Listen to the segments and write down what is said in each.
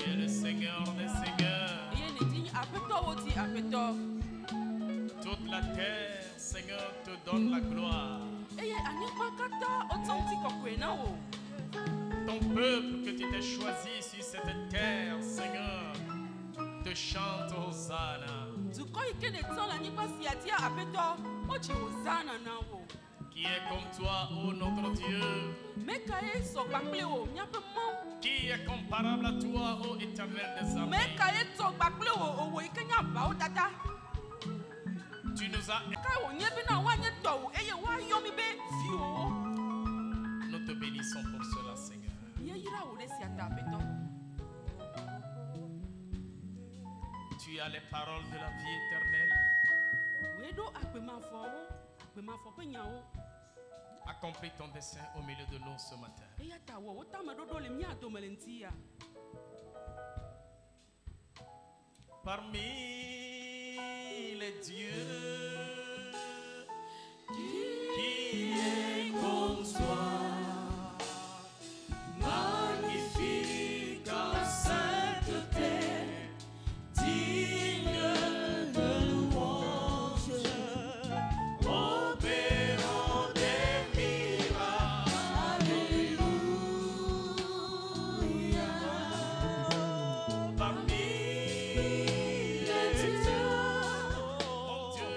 es le Seigneur des Seigneurs. Toute la terre, Seigneur, te donne la gloire. Ton peuple que tu t'es choisi sur cette terre, Seigneur, te chante Hosanna. Qui est comme toi, ô notre Dieu? Qui est comparable à toi, ô Éternel des armées? Tu nous as... Nous te bénissons pour cela, Seigneur. Tu as les paroles de la vie éternelle. Accomplis ton dessein au milieu de nous ce matin. Parmi les dieux, qui est comme toi, magnifique en sainteté, digne de louange, opérant des miracles. Alléluia. Parmi les dieux, mon Dieu,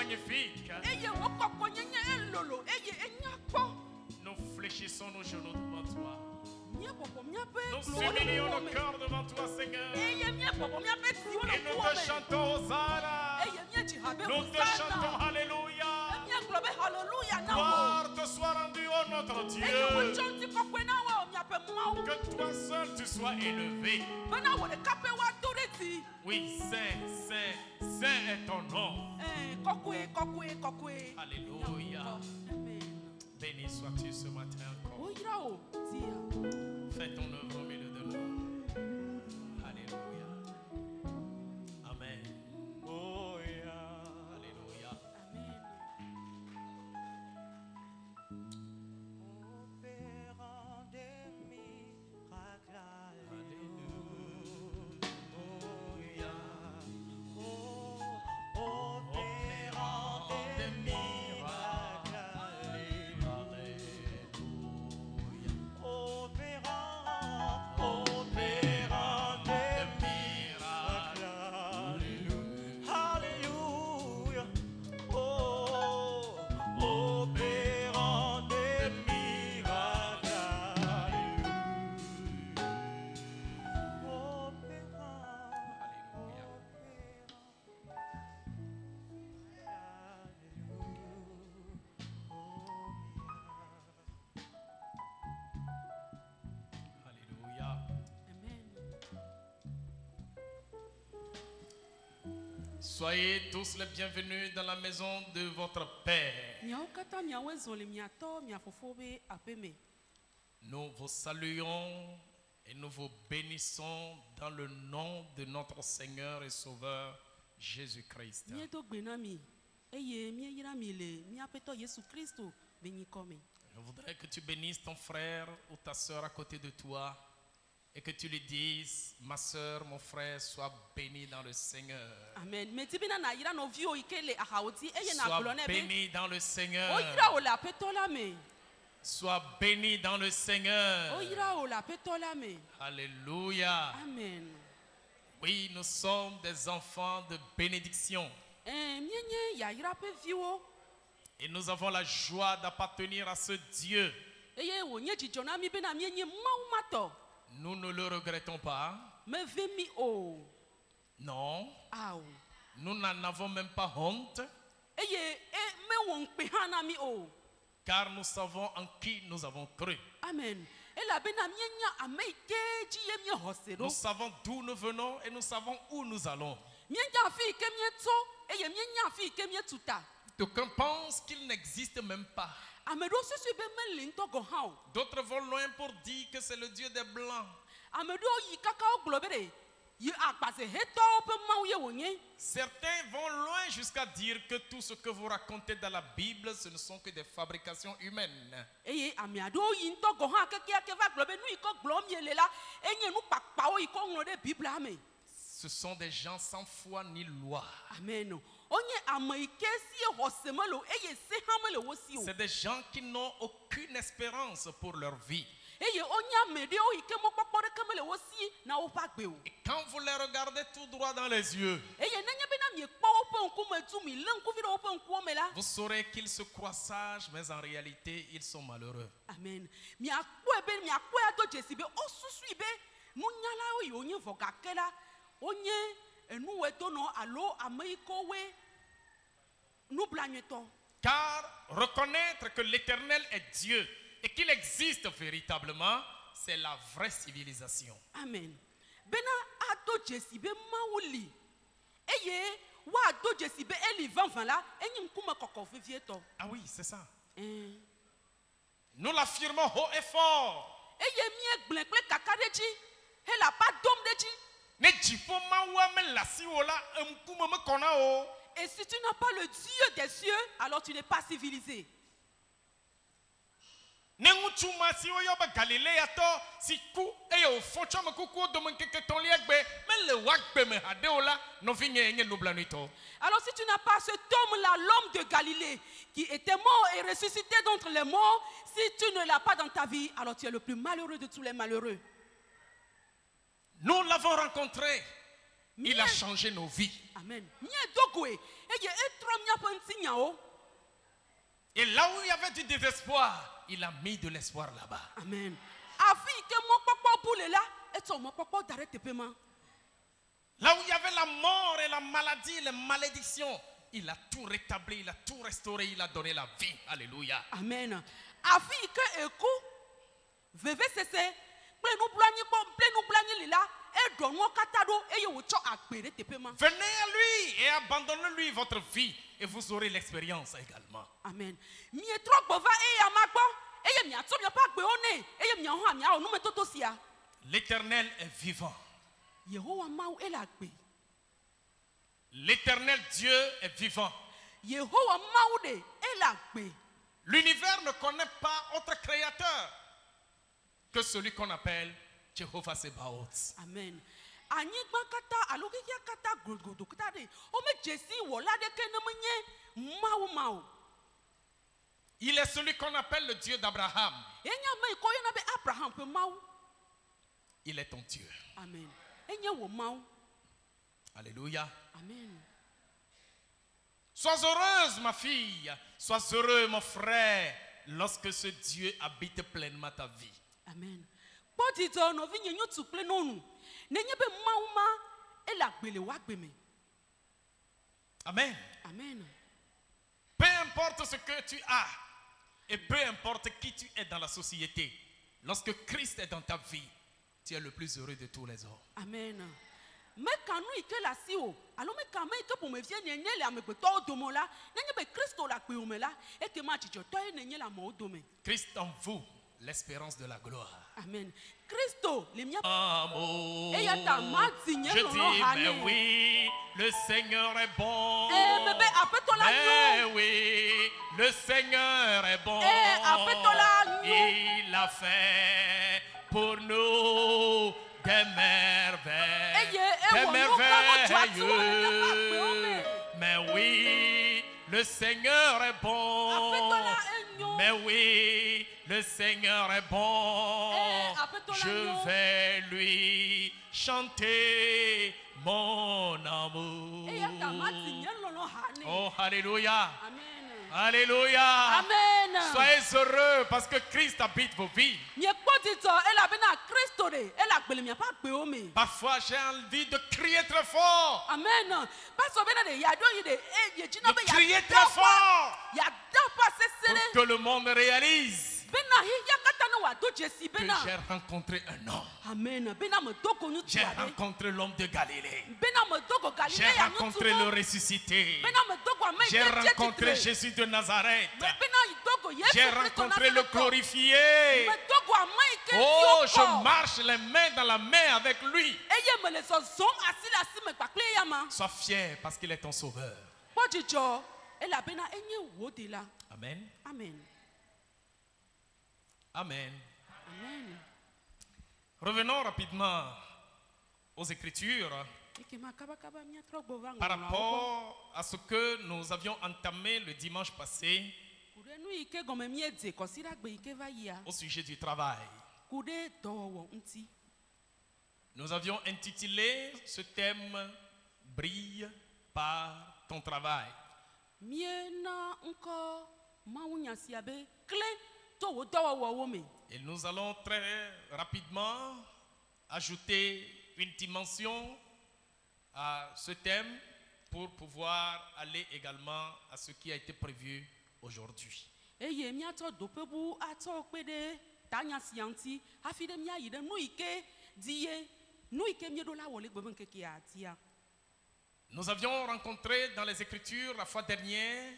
magnifique. Nous fléchissons nos genoux devant toi. Nous humilions nos cœurs devant toi, Seigneur. Et nous te chantons Hosanna. Nous te chantons Alléluia. Gloire te soit rendue, ô notre Dieu. Que toi seul tu sois élevé. Oui, saint est ton nom. Alléluia. Béni sois-tu ce matin encore. Fais ton œuvre au milieu de nous. Alléluia. Amen. Alléluia. Opérant des miracles. Alléluia. Opérant des miracles. Opérant des miracles. Alléluia. Oh, opérant des miracles. Alléluia. Soyez tous les bienvenus dans la maison de votre Père. Nous vous saluons et nous vous bénissons dans le nom de notre Seigneur et Sauveur Jésus-Christ. Je voudrais que tu bénisses ton frère ou ta soeur à côté de toi et que tu lui dises, ma soeur, mon frère, sois béni dans le Seigneur. Amen. Sois béni dans le Seigneur. Sois béni dans le Seigneur. Alléluia. Amen. Oui, nous sommes des enfants de bénédiction. Et nous avons la joie d'appartenir à ce Dieu. Nous ne le regrettons pas. Non. Nous n'en avons même pas honte. Car nous savons en qui nous avons cru. Amen. Nous savons d'où nous venons et nous savons où nous allons. D'aucuns pensent qu'il n'existe même pas. D'autres vont loin pour dire que c'est le Dieu des Blancs. Certains vont loin jusqu'à dire que tout ce que vous racontez dans la Bible, ce ne sont que des fabrications humaines. Ce sont des gens sans foi ni loi. Amen. C'est des gens qui n'ont aucune espérance pour leur vie. Et quand vous les regardez tout droit dans les yeux, vous saurez qu'ils se croient sages, mais en réalité, ils sont malheureux. Amen. Car reconnaître que l'Éternel est Dieu et qu'il existe véritablement, c'est la vraie civilisation. Amen. Ah oui, c'est ça. Nous l'affirmons haut et fort. Et si tu n'as pas le Dieu des cieux, alors tu n'es pas civilisé. Alors si tu n'as pas cet homme-là, l'homme de Galilée, qui était mort et ressuscité d'entre les morts, si tu ne l'as pas dans ta vie, alors tu es le plus malheureux de tous les malheureux. Nous l'avons rencontré. Il a changé nos vies. Amen. Et là où il y avait du désespoir, il a mis de l'espoir là-bas. Amen. Là où il y avait la mort et la maladie, les malédictions, il a tout rétabli, il a tout restauré, il a donné la vie. Alléluia. Amen. Venez à lui et abandonnez-lui votre vie et vous aurez l'expérience également. Amen. L'Éternel est vivant. L'Éternel Dieu est vivant. L'univers ne connaît pas autre créateur que celui qu'on appelle Jehovah Sebaoth. Amen. Il est celui qu'on appelle le Dieu d'Abraham. Il est ton Dieu. Amen. Alléluia. Amen. Sois heureuse, ma fille. Sois heureux, mon frère, lorsque ce Dieu habite pleinement ta vie. Amen. Amen. Amen. Peu importe ce que tu as et peu importe qui tu es dans la société, lorsque Christ est dans ta vie, tu es le plus heureux de tous les hommes. Amen. Christ en vous, l'espérance de la gloire. Amen. Christo, amour. Je dis, mais oui, le Seigneur est bon. Mais oui, le Seigneur est bon. Il a fait pour nous des merveilles. Des merveilleux. Mais oui, le Seigneur est bon. Mais oui, le Seigneur est bon. Je vais lui chanter mon amour. Oh, alléluia. Alléluia. Amen. Soyez heureux parce que Christ habite vos vies. Parfois j'ai envie de crier très fort. Amen. De crier très fort pour que le monde réalise que j'ai rencontré un homme. Amen. J'ai rencontré l'homme de Galilée. J'ai rencontré le ressuscité. J'ai rencontré Jésus de Nazareth. J'ai rencontré le glorifié. Oh, je marche les mains dans la main avec lui. Sois fier parce qu'il est ton sauveur. Amen. Amen. Amen. Amen. Revenons rapidement aux Écritures par rapport à ce que nous avions entamé le dimanche passé au sujet du travail. Nous avions intitulé ce thème « Brille par ton travail ». Et nous allons très rapidement ajouter une dimension à ce thème pour pouvoir aller également à ce qui a été prévu aujourd'hui. Nous avions rencontré dans les Écritures la fois dernière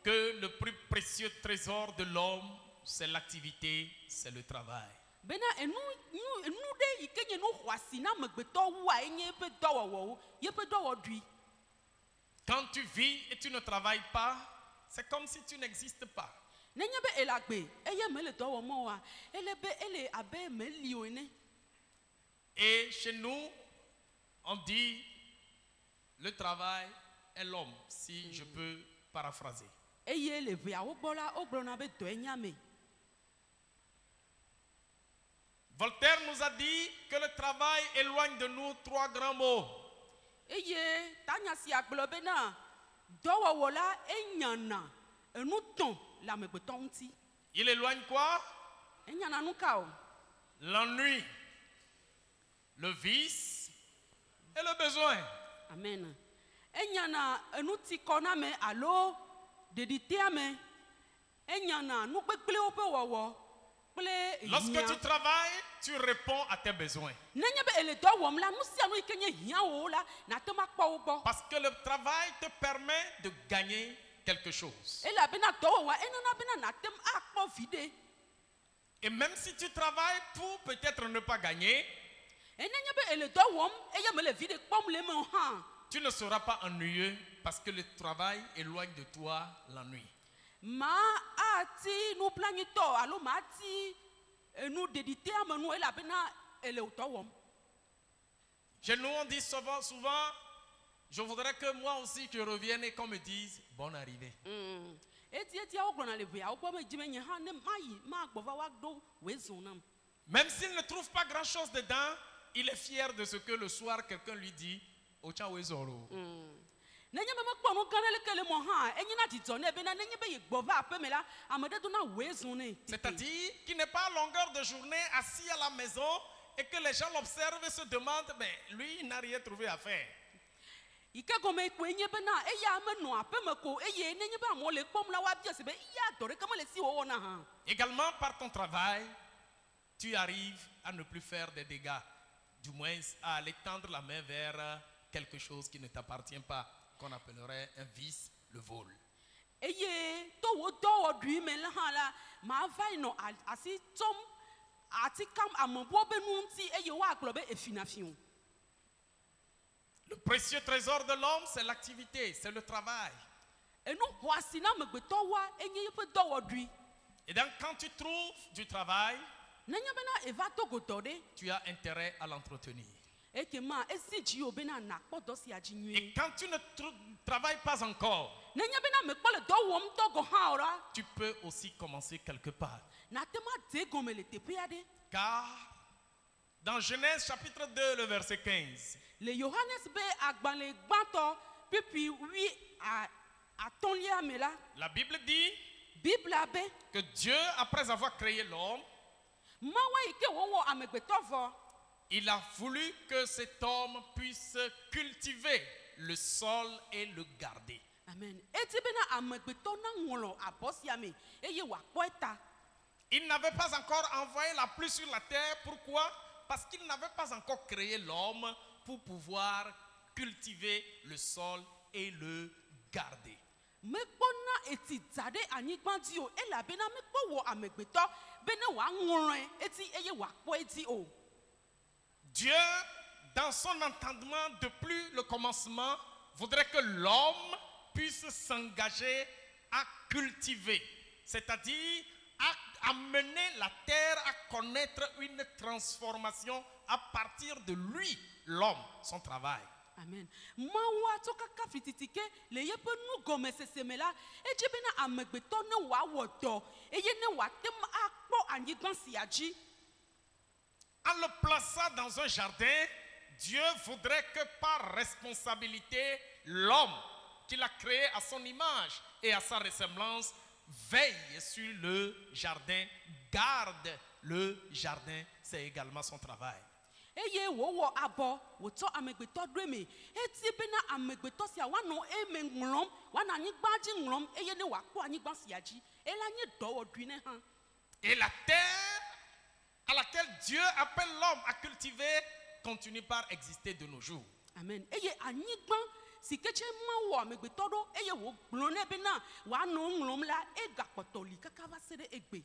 que le plus précieux trésor de l'homme, c'est l'activité, c'est le travail. Quand tu vis et tu ne travailles pas, c'est comme si tu n'existes pas. Et chez nous, on dit le travail est l'homme, si je peux paraphraser. Voltaire nous a dit que le travail éloigne de nous 3 grands mots. Eye tanya si agblɔ bena dɔwɔwɔ la enyana enu tɔn le amegbetɔ ŋuti. Il éloigne quoi? Enyana nu ka o. L'ennui, le vice et le besoin. Amen. Enyana enu ti kɔ na me alo ɖeɖitea me. Enyana nu gbegblẽwo ƒe wɔwɔ kple Lorsque hiã. tu travailles, tu réponds à tes besoins. Nenye be ele dɔ wɔm la nu sia nu yi ke nye hiãwo la nate ma kpɔ wo gbɔ. Parce que le travail te permet de gagner quelque chose. Elabena dɔwɔwɔa enana bena natem akpɔ vi ɖe. Et même si tu travailles pour peut-être ne pas gagner, Enenye be ele dɔ wɔm eye mele vi ɖe kpɔm le eme o hã. tu ne seras pas ennuyeux parce que le travail éloigne de toi l'ennui. Ma ati nublanitɔ alo ma ati enu ɖeɖitea me nu elabena ele o dɔ wɔm. Chez nous, on dit souvent, je voudrais que moi aussi je revienne et qu'on me dise bonne arrivée. Etia wo gblɔna le ʋea wo gbɔ me dzime nye hã ne ma yi ma gbɔ va wa ɖo woe zɔ nam. Même s'il ne trouve pas grand-chose dedans, il est fier de ce que le soir quelqu'un lui dit Ocha wezoro. Nenye me mekpɔ nu gã ɖe leke le mɔ hã enye na dzidzɔ ne bena nenye be ye gbɔ va aƒe me la ame ɖe do na woe zɔ ne. C'est-à-dire qu'il n'est pas à longueur de journée assis à la maison et que les gens l'observent et se demandent, mais lui, il n'a rien trouvé à faire. Ike gɔme koe nye bena eya menɔ aƒe me ko eye nenye be amewo le kpɔm la woabia se be ya dɔ ɖeke mele si wɔwɔ na hã. Également, par ton travail, tu arrives à ne plus faire des dégâts, du moins à aller tendre la main vers quelque chose qui ne t'appartient pas, qu'on appellerait un vice, le vol. Eye to wo dɔwɔɖui me le hã la ma va yi nɔ asi tsɔm ati kam amebuwo be nu ŋuti eye woagblɔ be efinafi o. Le précieux trésor de l'homme, c'est l'activité, c'est le travail. Enu xɔasi na amegbetɔwoa enye yeƒe dɔwɔɖui. Et donc, quand tu trouves du travail, Nenye bena eva do godɔ ɖe. tu as intérêt à l'entretenir. Eke ma esi dzi o bena nakpɔ dɔ sia dzi Et nyuie. quand tu ne travailles pas encore, Nenye bena mekpɔ le dɔ wɔm tɔ gɔ hã o la tu peux aussi commencer quelque part. nate ma de gɔme le teƒe aɖe. Car dans Genèse chapitre 2, le verset 15, Le Yohanes be agbalẽ gbãtɔ pipi 8 me la la Bible dit Biblia be que Dieu, après avoir créé l'homme, Mawa yi ke wowɔ amegbetɔ vɔ. il a voulu que cet homme puisse cultiver le sol et le garder. Amen. Eti bena amegbetɔ na ŋlɔ abɔ sia me eye wòakpɔe ta. Il n'avait pas encore envoyé la pluie sur la terre. Pourquoi? Parce qu'il n'avait pas encore créé l'homme pour pouvoir cultiver le sol et le garder. Mekpɔna eti dza ɖe anyigba dzi o elabena mekpɔ wɔ amegbetɔ bene wòaŋlɔe eti eye wòakpɔe dzi o. Dieu, dans son entendement depuis le commencement, voudrait que l'homme puisse s'engager à cultiver, c'est-à-dire à amener la terre à connaître une transformation à partir de lui, l'homme, son travail. Amen. Mawa tso kaka fititike le yeƒe nu gɔmesese me la edze bena amegbetɔ ne wòawɔ dɔ eye ne wòate akpɔ anyigba sia dzi. En le plaçant dans un jardin, Dieu voudrait que par responsabilité, l'homme qu'il a créé à son image et à sa ressemblance veille sur le jardin, garde le jardin, c'est également son travail. Eye wòwɔ abɔ wòtsɔ amegbetɔ ɖo eme eti bena amegbetɔ sia wòanɔ eme ŋlɔm wòanɔ anyigba dzi ŋlɔm eye ne wòakpɔ anyigba sia dzi ela nye dɔwɔɖui ne hã. Et la terre à laquelle Dieu appelle l'homme à cultiver continue par exister de nos jours. Amen. Eye anyigba si ke tse ma wɔ amegbetɔ ɖo eye wògblɔ ne bena wòanɔ ŋlɔm la egakpɔtɔ li kaka va se ɖe egbe.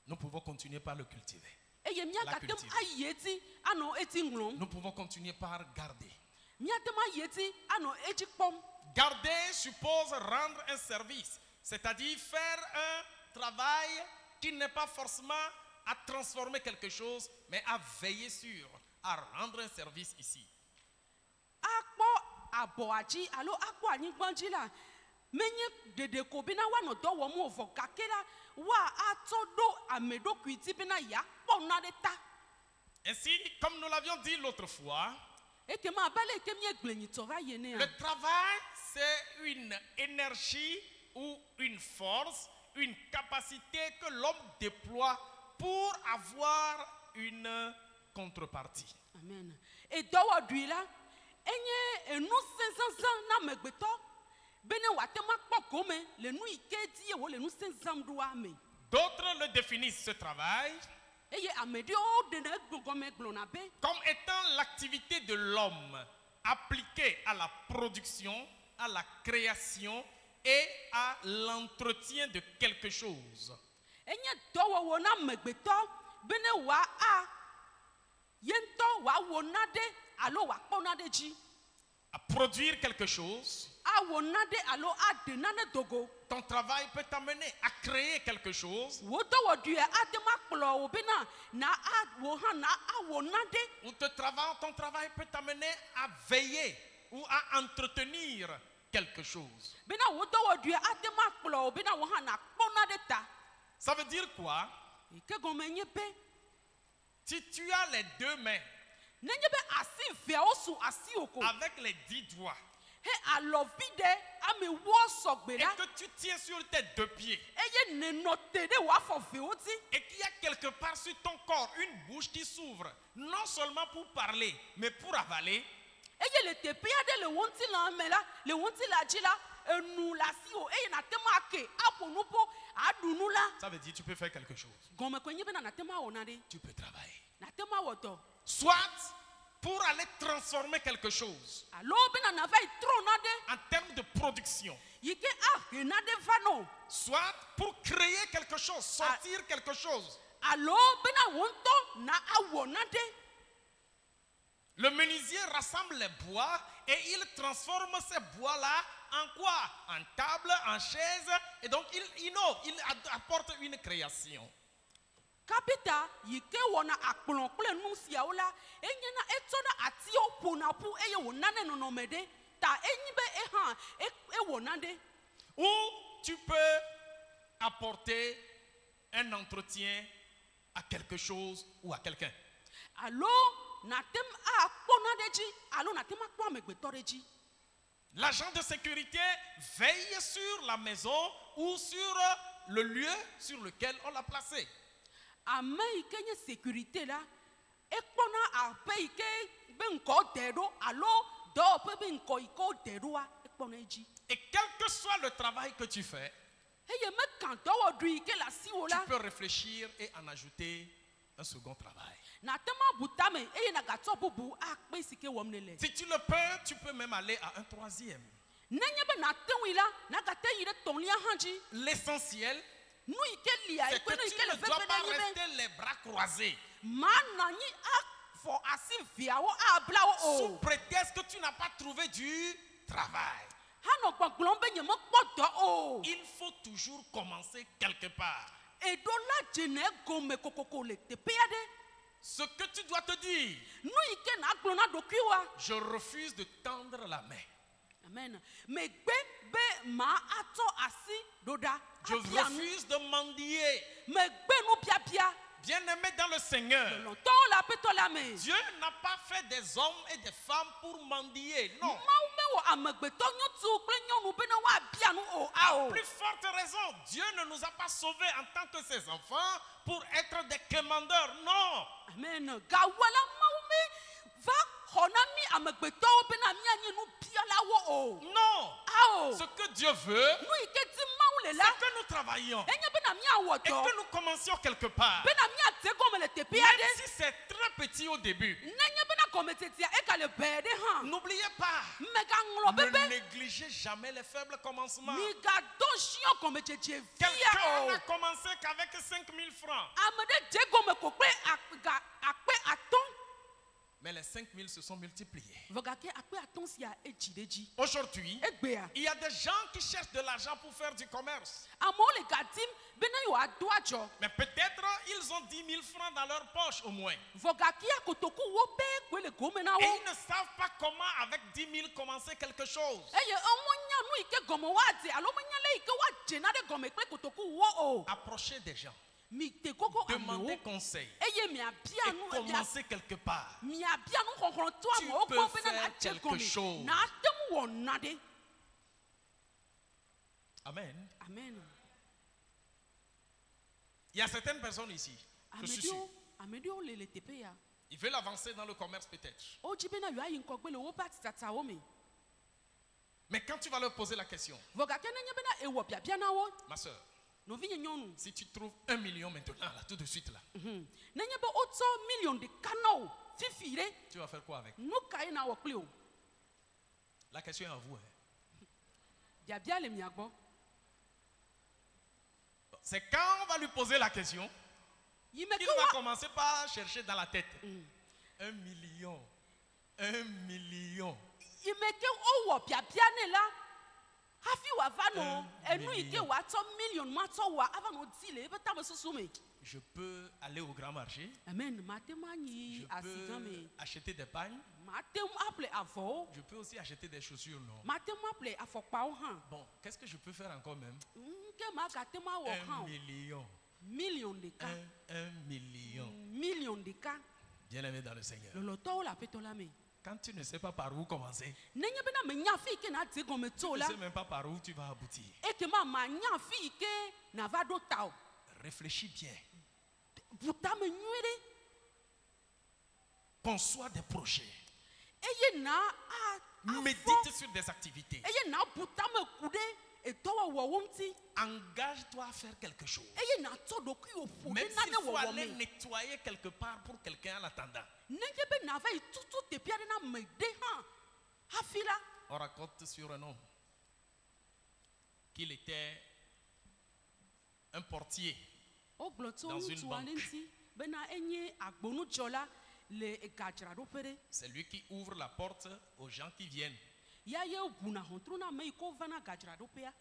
Nous pouvons continuer par le cultiver. Eye miagatem ayi eti anɔ eti ŋlɔm. Nous pouvons continuer par garder. Miatem ayi eti anɔ edzi kpɔm. Garder suppose rendre un service, c'est-à-dire faire un travail qui n'est pas forcément à transformer quelque chose, mais à veiller sur, à rendre un service ici. Akpɔ abɔa dzi alo akpɔ anyigba dzi la menye ɖeɖe ko bena woanɔ dɔ wɔm o vɔ gake la woatsɔ ɖo ame ɖokui dzi bena yeakpɔ na ɖe ta. Ainsi, comme nous l'avions dit l'autre fois, ekema abale ekemi eglenyitɔ va yene le a. travail, c'est une énergie ou une force, une capacité que l'homme déploie pour avoir une contrepartie. Amen. Edɔwɔdui la enye enu sẽzãzã na amegbetɔ bene wòate ma kpɔ gome le nu yi ke di ye wòle nu sẽzãm ɖoa me. D'autres le définissent ce travail Eye ame ɖewo ɖena gɔme gblɔna be comme étant l'activité de l'homme appliquée à la production, à la création et à l'entretien de quelque chose. enye dɔwɔwɔ na amegbetɔ bene wòa ye ŋutɔ wòawɔ naɖe alo wòakpɔ naɖe dzi. À produire quelque chose, Awɔ naɖe alo aɖe nane dogo. ton travail peut t'amener à créer quelque chose Wò dɔwɔdui ate ma kplɔ wò bena na wò hã na awɔ naɖe. ou ton travail peut t'amener à veiller ou à entretenir quelque chose. Bena wò dɔwɔdui ate ma kplɔ wò bena wò hã na kpɔ naɖe ta. Ça veut dire quoi? Eke gɔme nye be Si tu as les deux mains nenye be asi veawo su asiwo ko. avec les 10 doigts He alɔvi ɖe ame wɔ sɔgbe et la que tu tiens sur tes 2 pieds eye nenɔ te ɖe wò afɔ vewo dzi. et qu'il y a quelque part sur ton corps une bouche qui s'ouvre, non seulement pour parler, mais pour avaler, Eye le teƒe aɖe le wò ŋutilã me la le wò ŋutilã dzi la enu le asiwo eye nate ma ke aƒo nu ƒo aɖu nu la. ça veut dire tu peux faire quelque chose. Gɔme koe nye bena nate ma wɔ naɖe. Tu peux travailler. Nate ma wɔ dɔ. Soit pour aller transformer quelque chose Alo bena nava yi trɔ naɖe en termes de production, yi ke ahe naɖe va nɔ. soit pour créer quelque chose, sortir quelque chose. Alo bena wò ŋutɔ na awɔ naɖe. Le menuisier rassemble les bois et il transforme ces bois-là en quoi? En table, en chaise, et donc il innove, il apporte une création. Kapita yi ke wɔna akplɔ kple nu siawo la enye na etsɔna atiwo ƒona ƒu eye wò nane nɔnɔme ɖe ta enyi be ehã ewɔ naɖe. Ou tu peux apporter un entretien à quelque chose ou à quelqu'un. Alo natem akpɔ naɖe dzi alo natem akpɔ amegbetɔ ɖe dzi. L'agent de sécurité veille sur la maison ou sur le lieu sur lequel on l'a placé. Ame yi ke nye sécurité la ekpɔna aƒe yi ke be ŋkɔ de ɖo alo dɔwɔƒe be ŋkɔ yi ke wode ɖoa ekpɔna edzi. Et quel que soit le travail que tu fais, Eye meka dɔwɔɖui yi ke le asiwò tu la peux réfléchir et en ajouter un second travail. natem abu tame eye nagatsɔ bubu akpe si ke wɔm ne le. Si tu le peux, tu peux même aller à un troisième. Nenye be nate ŋui la nagate yi ɖe tɔ̃lia hã dzi. L'essentiel, Nu yi ke lia c'est yi que ke ne yi tu ke le ne dois fefe pas ɖe nyi be rester les bras croisés. mana nyi afɔ asi viawo ablawo Sous o. prétexte que tu n'as pas trouvé du travail. Hanɔ gbɔgblɔm be nyemekpɔ dɔ o. Il faut toujours commencer quelque part. Eɖo la dzene egome kokoko le teƒe aɖe. Ce que tu dois te dire, Nu yi ke nagblɔ na ɖokuiwoa. je refuse de tendre la main. Amen. Megbe be ma atɔ asi ɖo ɖa. Je refuse de mendier. Megbe nu biabia. Bien-aimé dans le Seigneur, Lɔlɔtɔwo le aƒetɔ la me. Dieu n'a pas fait des hommes et des femmes pour mendier. Non. Mawu mewɔ amegbetɔ ŋutsu kple nyɔnu bena woabia nu o ao. Plus forte raison, Dieu ne nous a pas sauvés en tant que ses enfants pour être des quémandeurs. Non. Amen. Gawɔ la mawu me va xɔ na mi amegbetɔwo bena mianye nu bialawo o. Non. Ao. Ce que Dieu veut, Nu yi ke di mawu le c'est la. que nous travaillions Enye bena miawɔ et dɔ. que nous commencions quelque part. Bena miade gɔme le teƒe Même aɖe. si c'est très petit au début. Nenye bena gɔmetetea egale bɛɛ ɖe hã. N'oubliez pas, Megaŋlɔ ne bebe. négligez jamais les faibles commencements. Migadɔ siɔ gɔmedzedze Quelqu'un via o. n'a commencé qu'avec 5 000 francs. Ame ɖe dze gɔme ko kple akpe atɔ̃. Mais les 5 000 se sont multipliés. Vɔgake akpe atɔ̃ sia edzi ɖe dzi. Aujourd'hui, Egbea. il y a des gens qui cherchent de l'argent pour faire du commerce. Amewo le gadim bena yewoado adzɔ. Mais peut-être ils ont 10 000 francs dans leur poche au moins. Vɔgakia kotokuwo pɛɛ koe le gome na Et wo. ils ne savent pas comment avec 10 000 commencer quelque chose. Eye enya nu yi ke gɔme woade alo menya le yi ke woadze na ɖe gɔme kple kotokuwo o. Approchez des gens. Demandez conseil. Et commencez quelque part. Tu peux faire quelque chose. Amen. Amen. Il y a certaines personnes ici. Je suis sûr. Ils veulent avancer dans le commerce peut-être. Mais quand tu vas leur poser la question, ma soeur, si tu trouves 1 million maintenant, là, tout de suite là, tu vas faire quoi avec? La question est à vous. Hein. C'est quand on va lui poser la question qu'il va commencer par chercher dans la tête. 1 million. 1 million. Je peux aller au grand marché. Je peux acheter des pagnes. Je peux aussi acheter des chaussures, non? Bon, qu'est-ce que je peux faire encore même? 1 million. 1 million. Bien aimé dans le Seigneur. Quand tu ne sais pas par où commencer, tu ne sais même pas par où tu vas aboutir. Réfléchis bien. Conçois des projets. Médite sur des activités. Engage-toi à faire quelque chose. Même s'il faut aller nettoyer quelque part pour quelqu'un en attendant. On raconte sur un homme qu'il était un portier dans une banque. C'est lui qui ouvre la porte aux gens qui viennent.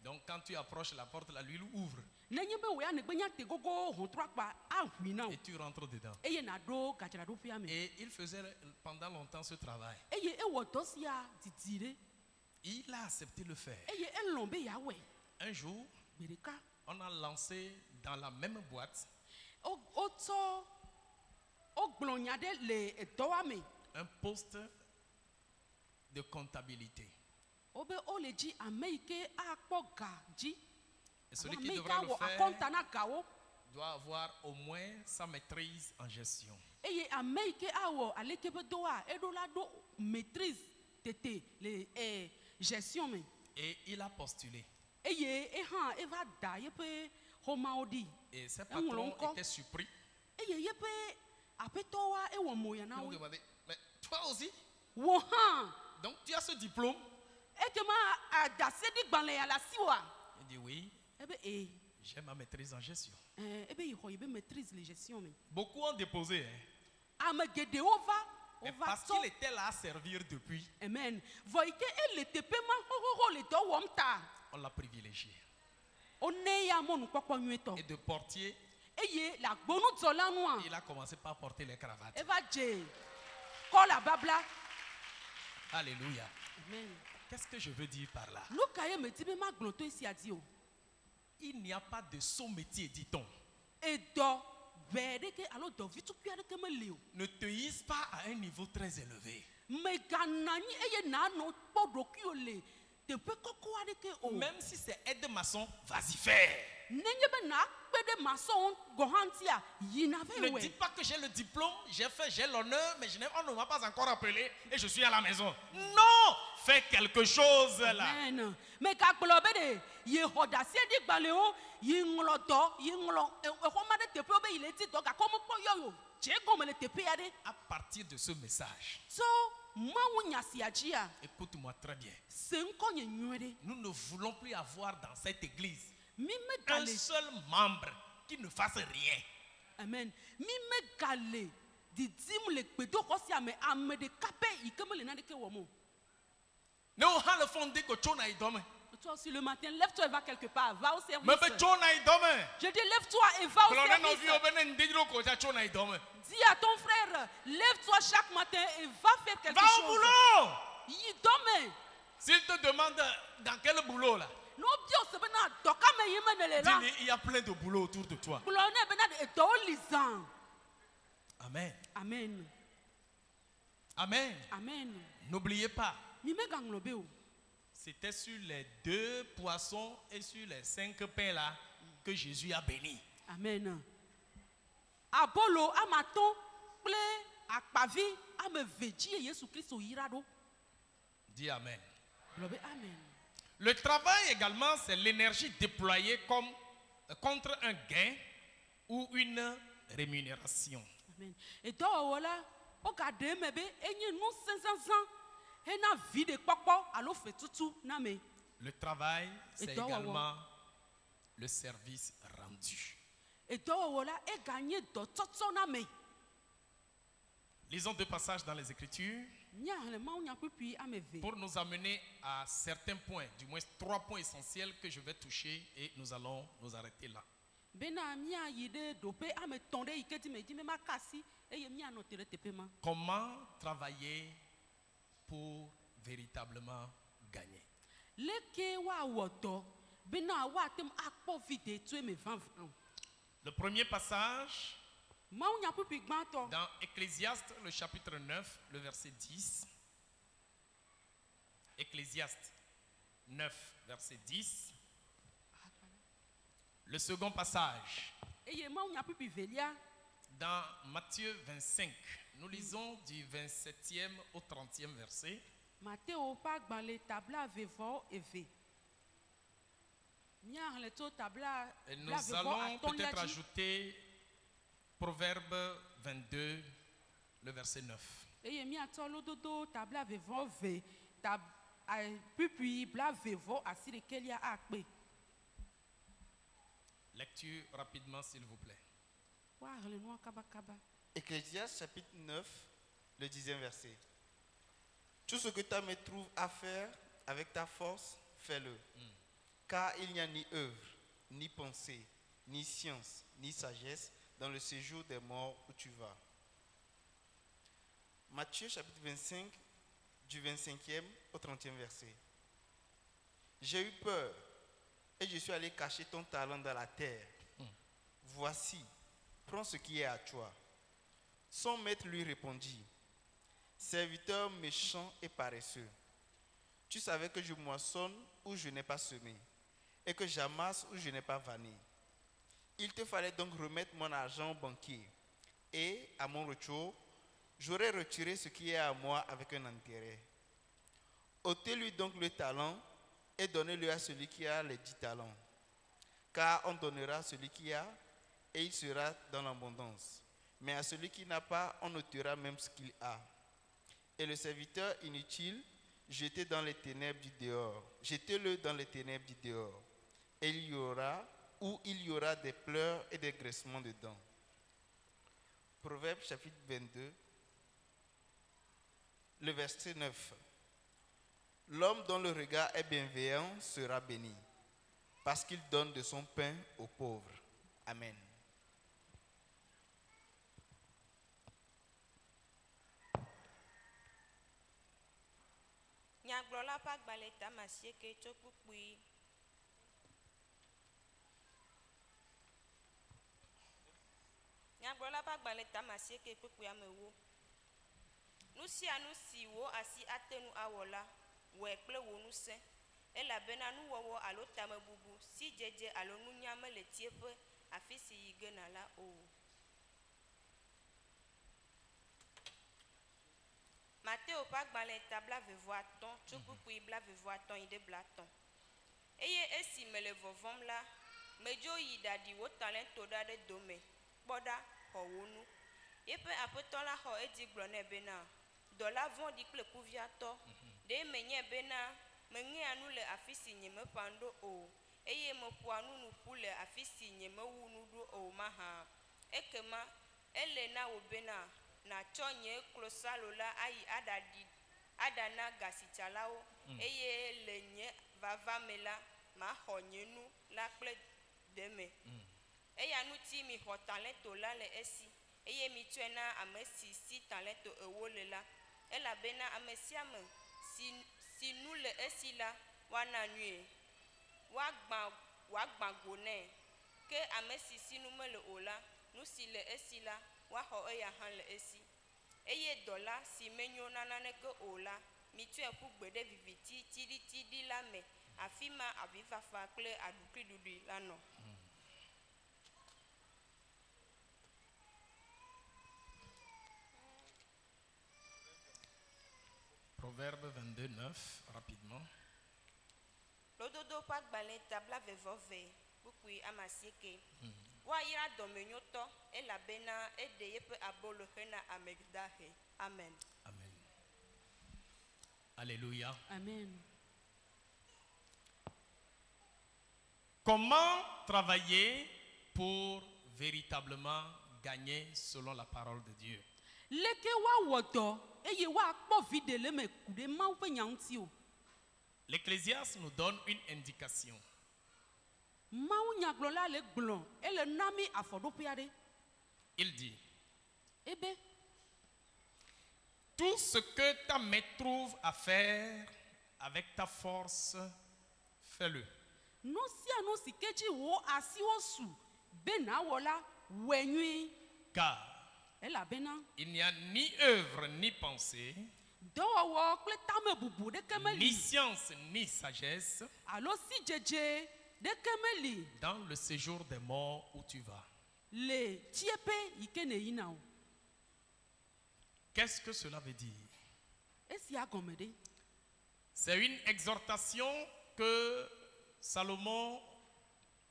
Donc quand tu approches la porte, la lui ouvre. Et tu rentres dedans. Et il faisait pendant longtemps ce travail. Il a accepté le faire. Un jour, on a lancé dans la même boîte un poste de comptabilité. Et celui qui devrait le faire doit avoir au moins sa maîtrise en gestion. Et il a postulé. Et ses patrons étaient surpris. Ils ont demandé, mais toi aussi? Donc tu as ce diplôme? Il dit oui. J'ai ma maîtrise en gestion. Beaucoup ont déposé. Mais parce qu'il était là à servir depuis, on l'a privilégié. Et de portier, il a commencé par porter les cravates. Alléluia. Qu'est-ce que je veux dire par là? Il n'y a pas de saut métier, dit-on. Ne te hisse pas à un niveau très élevé. Même si c'est aide-maçon, vas-y faire. Ne dis pas que j'ai le diplôme, j'ai l'honneur, mais on ne m'a pas encore appelé et je suis à la maison. Non, fais quelque chose là. À partir de ce message, écoute-moi très bien. Nous ne voulons plus avoir dans cette église un seul membre qui ne fasse rien. Amen. Toi aussi le matin, lève-toi et va quelque part, va au service. Je dis lève-toi et va au service. Dis à ton frère, lève-toi chaque matin et va faire quelque chose. Va au boulot. Il dorme. S'il te demande dans quel boulot là, Dis-lui, il y a plein de boulot autour de toi. Amen. Amen. Amen. Amen. N'oubliez pas. C'était sur les 2 poissons et sur les 5 pains là que Jésus a béni. Amen. Abolo, amaton, ple, akpavi, ameveji et Jésus Christ irado. Dis amen. Amen. Le travail également, c'est l'énergie déployée contre un gain ou une rémunération. Amen. Et donc voilà, regardez mebe, enye nous 500 ena vide pokpo alo fait tout name. Le travail, c'est également le service rendu. Et donc voilà, et gagner do tsotso name. Lisons 2 passages dans les Écritures pour nous amener à certains points, du moins 3 points essentiels que je vais toucher et nous allons nous arrêter là. Comment travailler pour véritablement gagner? Le premier passage dans Ecclésiaste, le chapitre 9, le verset 10. Ecclésiaste 9, verset 10. Le second passage dans Matthieu 25. Nous lisons du 27e au 30e verset. Et nous allons peut-être ajouter Proverbe 22, le verset 9. Lecture rapidement, s'il vous plaît. Ecclésiaste chapitre 9, le 10e verset. Tout ce que ta main trouve à faire avec ta force, fais-le. Car il n'y a ni œuvre, ni pensée, ni science, ni sagesse dans le séjour des morts où tu vas. Matthieu chapitre 25, du 25e au 30e verset. J'ai eu peur et je suis allé cacher ton talent dans la terre. Voici, prends ce qui est à toi. Son maître lui répondit, serviteur méchant et paresseux, tu savais que je moissonne où je n'ai pas semé et que j'amasse où je n'ai pas vanné. Il te fallait donc remettre mon argent au banquier et à mon retour, j'aurais retiré ce qui est à moi avec un intérêt. ôtez-lui donc le talent et donnez-le à celui qui a les 10 talents. Car on donnera à celui qui a et il sera dans l'abondance. Mais à celui qui n'a pas, on ôtera même ce qu'il a. Et le serviteur inutile, jetez-le dans les ténèbres du dehors. Jetez-le dans les ténèbres du dehors. Et il y aura des pleurs et des graissements de dents. Proverbe chapitre 22, le verset 9. L'homme dont le regard est bienveillant sera béni, parce qu'il donne de son pain aux pauvres. Amen. Nyagblɔla ƒe agbalẽ tame 9 tso kpukpui. Nyagblɔla ƒe agbalẽ tame 9 kpukpui ame 10. Nu sia nu si wo asi ate nu awɔ la, wɔe kple wo ŋusẽ, elabena nuwɔwɔ alo tamebubu, si dzedze alo nunya mele tieƒe afi si yi gena la o. Mateo ƒe agbalẽ ta 25 tso kpukpui 25 yi ɖe 30. Eye esi mele vɔvɔm la, medzo yi ɖaɖi wo talento ɖa ɖe dome, kpɔ ɖa xɔ wo nu. Yeƒe aƒetɔ la xɔ edzi gblɔ nɛ bena, dɔla vɔ̃ɖi kple kuviatɔ, ɖe menye bena meŋea nu le afi si nyemeƒã ɖo o, eye meƒoa nu ƒu le afi si nyemewu nu ɖo o mahã. Ekema ele na wò bena natsɔ nye klosalo la ayi aɖana gasitsalawo, eye le nye vava me la maxɔ nye nu la kple deme. Eya ŋuti mi xɔ talento la le esi, eye mi tsɔe na ame si talento ewo le la, elabena ame sia ame si nu le esi la woana nue. wa gbangone ke amesi sinu me le ola nu si le esi la wa ho eya han le esi eye dola si menyo nanane ke ola mi tu epu gbede viviti tidi la me afima avifafa kle adukli dudu la no. Proverbe 22, 9, rapidement. Lododo pa gbale tabla vevove bukui amasieke. Wa ira domenyoto elabena edeye pe abolo hena amegdahe. Amen. Amen. Alléluia. Amen. Comment travailler pour véritablement gagner selon la parole de Dieu? Leke wa wodo eye wa kpo vide le me kude ma wo nyanti o. L'Ecclésiaste nous donne une indication. Ma wo nyaglola le glon ele nami afodopiade. Il dit: Ebe tout ce que ta main trouve à faire avec ta force, fais-le. no sia no sikeji wo asi wo su be na wola wenyi Car ela bena il n'y a ni œuvre ni pensée, do wo kle tame bubu de ni kemeli science ni sagesse alo si jeje de kemeli dans le séjour des morts où tu vas. le tiepe ikene yina o. Qu'est-ce que cela veut dire? Esi agomede C'est une exhortation que Salomon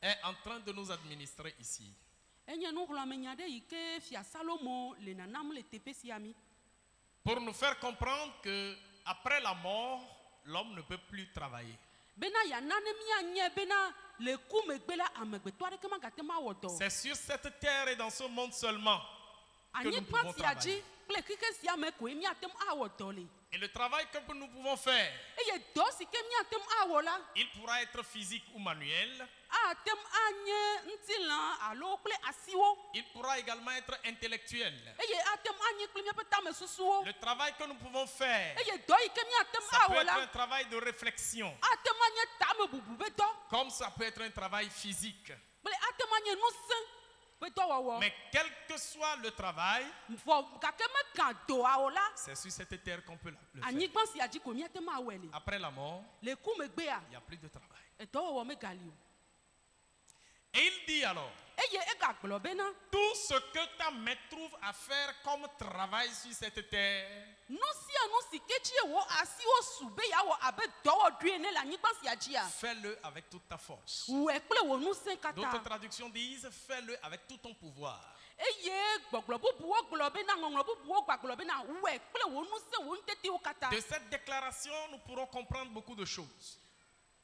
est en train de nous administrer ici. enye no hlo menyade ike fia Salomo le nanam le tepe siami Pour nous faire comprendre que après la mort, l'homme ne peut plus travailler. bena ya nane mia nye bena le kumegbela amegbeto ade kema gatema wodo C'est sur cette terre et dans ce monde seulement que anyi nous pouvons kpa siaji travailler. kple kike siame ko emi atem awodo le Et le travail que nous pouvons faire, eye do si ke mi atem awola il pourra être physique ou manuel. atem anye ntilan alo kple asiwo Il pourra également être intellectuel. eye atem anyi kple mi petame susuwo Le travail que nous pouvons faire, eye do ike mi atem ça peut être awola un travail de réflexion, atem anye tame bubu be do comme ça peut être un travail physique. kple atem anye nuse be do wowo Mais quel que soit le travail, fo gake me kan do awola c'est sur cette terre qu'on peut le anyi faire. gban siaji ko mi atem awele Après la mort, le kumegbea il n'y a plus de travail. edo wowo me gali o Et il dit alors, eye egagblɔ bena tout ce que ta main trouve à faire comme travail sur cette terre, nu sia nu si ketsi ye wo asiwo su be yawɔ abe dɔwɔdui ene le anyigba sia dzia fais-le avec toute ta force. wòe kple wò ŋusẽ D'autres katã traductions disent, fais-le avec tout ton pouvoir. eye gbɔgblɔ bubuwo gblɔ bena ŋɔŋlɔ bubuwo gbagblɔ bena wòe kple wò ŋusẽ wò nutetewo katã De cette déclaration, nous pourrons comprendre beaucoup de choses.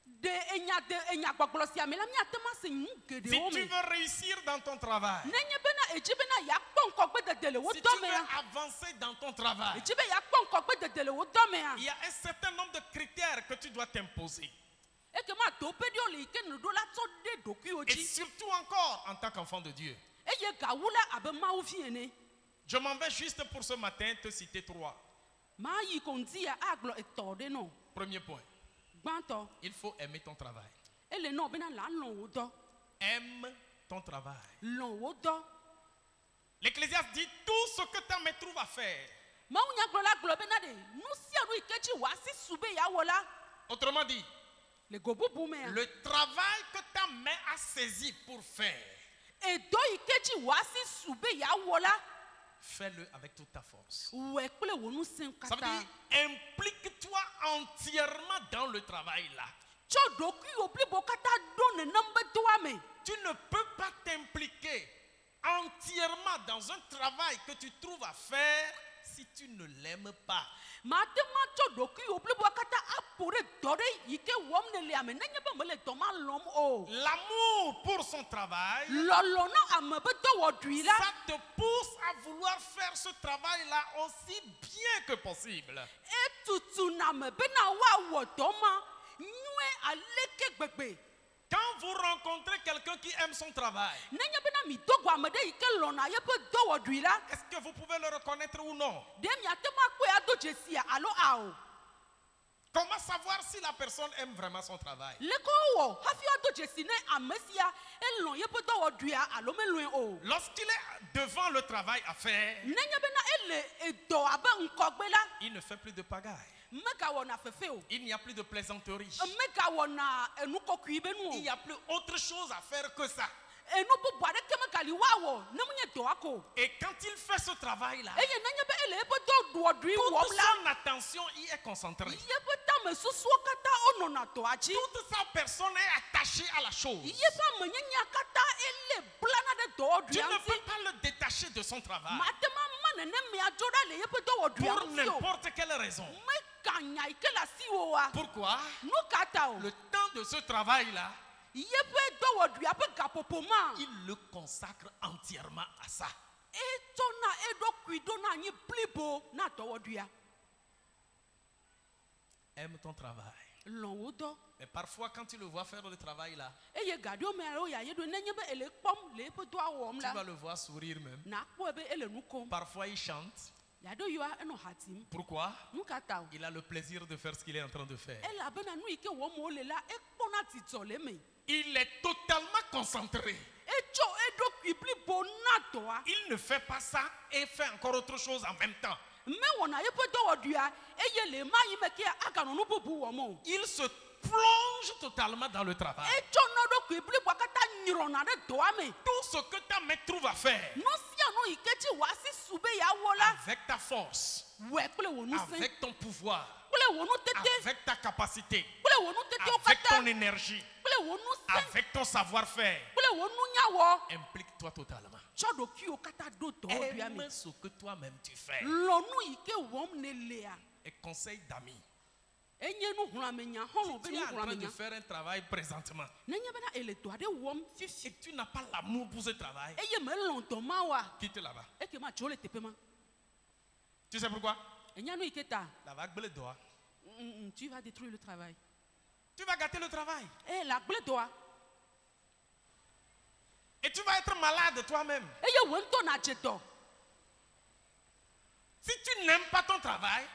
de enya gbɔgblɔ sia me la miate ma se nu Si geɖewo tu me veux réussir dans ton travail, nenye bena edzi bena yakpɔ ŋkɔgbedede le wo si dɔ tu veux mea avancer dans ton travail, edzi be yakpɔ ŋkɔgbedede le wo dɔ mea il y a un certain nombre de critères que tu dois t'imposer. ekema to pe ɖewo le yi ke nuɖo la tsɔ ɖe ɖokuiwo Et dzi surtout encore en tant qu'enfant de Dieu. eye gawu la abe mawu vi ene Je m'en vais juste pour ce matin te citer 3. maa yi ko ŋdi ya agblɔ etɔ ɖe nɔ Premier point, gbãtɔ il faut aimer ton travail. ele nɔ bena la lɔn wo dɔ Aime ton travail. lɔn wo dɔ L'Ecclésiaste dit tout ce que ta main trouve à faire. mawu nyagblɔla gblɔ bena de nu sia nu yi ke dzi wòasi su be yeawɔ la Autrement dit, le go bubu mea le travail que ta main a saisi pour faire, edo yi ke dzi wòasi su be yeawɔ la fais-le avec toute ta force. wòe kple wò ŋusẽ Ça veut katã dire, implique-toi entièrement dans le travail là. tsɔ ɖokuiwò blibo katã ɖo nenem be doa me Tu ne peux pas t'impliquer entièrement dans un travail que tu trouves à faire si tu ne l'aimes pas. mate ma tsɔ ɖokuiwò blibo katã aƒo ɖe dɔ ɖe yi ke wɔm nelea me nenye be mele dɔ ma lɔm o L'amour pour son travail, lɔlɔ na ame be dɔwɔɖui la ça te pousse à vouloir faire ce travail-là aussi bien que possible. etutuna me bena woawɔ dɔ ma nyuie aleke gbegbe Quand vous rencontrez quelqu'un qui aime son travail, nenye bena mi do go ame ɖe yi ke lɔna yeƒe dɔwɔɖui la est-ce que vous pouvez le reconnaître ou non? ɖe miate ma kpɔe ado dzesia alo ao Comment savoir si la personne aime vraiment son travail. Lorsqu'il est devant le travail à faire, il ne fait plus de pagaille. Il n'y a plus de plaisanterie. Il n'y a plus autre chose à faire que ça. Et quand il fait ce travail-là, toute son attention y est concentrée. Toute sa personne est attachée à la chose. Tu ne peux pas le détacher de son travail pour n'importe quelle raison. Pourquoi? Le temps de ce travail-là, il le consacre entièrement à ça. Aime ton travail. Mais parfois, quand tu le vois faire le travail là, tu vas le voir sourire même. Parfois, il chante. Pourquoi? Il a le plaisir de faire ce qu'il est en train de faire. Il est totalement concentré. Il ne fait pas ça et fait encore autre chose en même temps. Il se plonge totalement dans le travail. Tout ce que ta main trouve à faire, avec ta force, avec ton pouvoir, avec ta capacité, avec ton énergie, avec ton savoir-faire, implique-toi totalement. Aime ce que toi-même tu fais. Et conseil d'amis. Si tu es en train de faire un travail présentement et tu n'as pas l'amour pour ce travail, quitte là-bas. Tu sais pourquoi? Tu vas détruire le travail. Tu vas gâter le travail. Et tu vas être malade toi-même. Si tu n'aimes pas ton travail,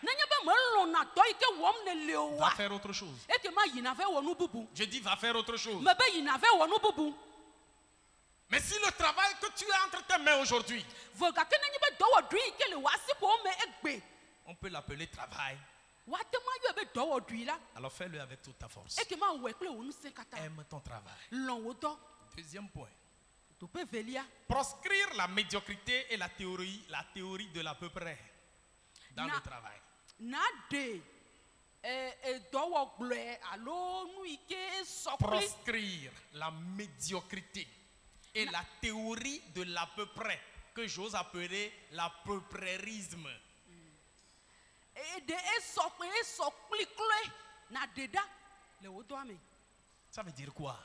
va faire autre chose. Je dis va faire autre chose. Mais si le travail que tu as entre tes mains aujourd'hui, on peut l'appeler travail, alors fais-le avec toute ta force. Aime ton travail. Deuxième point. Proscrire la médiocrité et la théorie de l'à peu près dans le travail. Proscrire la médiocrité et la théorie de l'à peu près, que j'ose appeler l'à peu prèsisme. Ça veut dire quoi?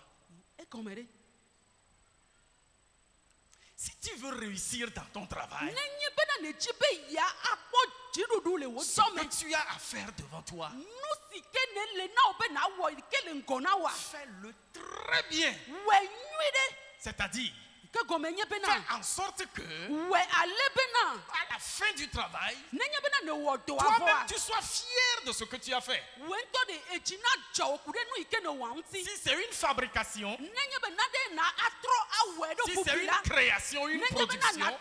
Si tu veux réussir dans ton travail, ce que tu as à faire devant toi, fais-le très bien. C'est-à-dire, fais en sorte que à la fin du travail, toi-même tu sois fier de ce que tu as fait. Si c'est une fabrication, si c'est une création, une production,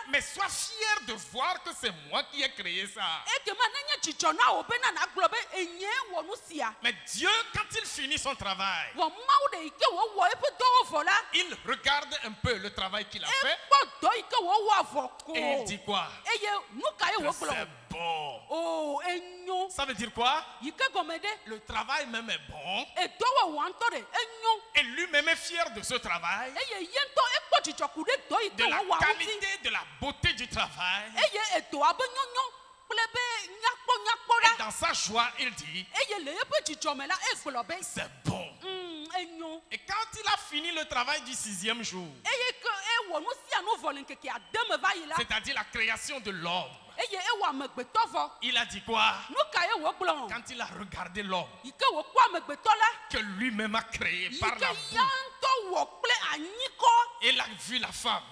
mais sois fier de voir que c'est moi qui ai créé ça. Mais Dieu, quand il finit son travail, il regarde un peu le travail qu'il a fait et il dit quoi? Que c'est bon. Ça veut dire quoi? Le travail même est bon et lui-même est fier de ce travail, de la qualité, de la beauté du travail. Et dans sa joie, il dit c'est bon. Et quand il a fini le travail du 6e jour, c'est-à-dire la création de l'homme, il a dit quoi? Quand il a regardé l'homme que lui-même a créé par la boue, il a vu la femme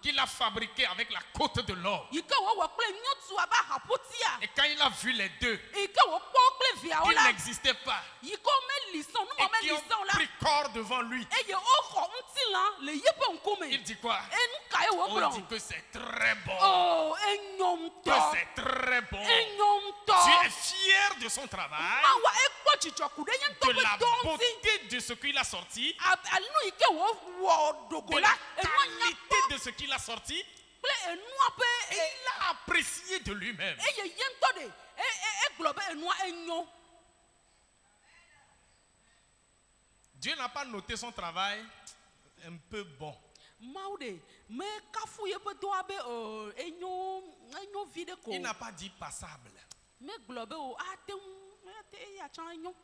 qu'il a fabriqué avec la côte de l'or. yi ke wòwɔ kple nyɔnu abe haƒotia. Et quand il a vu les deux, yi ke wòkpɔ kple viawo qui la. n'existaient pas, yi ke womeli sɔn et numɔ qui meli ont sɔn la. pris corps devant lui, eye woxɔ ŋutilã le yiƒe ŋkume. il dit quoi? enu ka ye On dit wogblɔ. que c'est très bon. Oh, enyo Que ŋutɔ. c'est très bon. Enyo Tu ŋutɔ. es fier de son travail, Mawa ekpɔ dzidzɔku ɖe nye de ŋutɔ ƒe la dɔ ŋuti. beauté de ce qu'il a sorti, Anu yi ke wòwɔ dogo de la. la Enua qualité nyakpɔ de ce qu'il a sorti. kple enua Et ƒe. il a apprécié de lui-même. Eye ye ŋutɔ de egblɔ be enua enyo. Dieu n'a pas noté son travail un peu bon. Mawu de mekafu yeƒe dɔa be enyo vi ɖe ko. Il n'a pas dit passable. Megblɔ be o ate ŋu eya tsã enyo.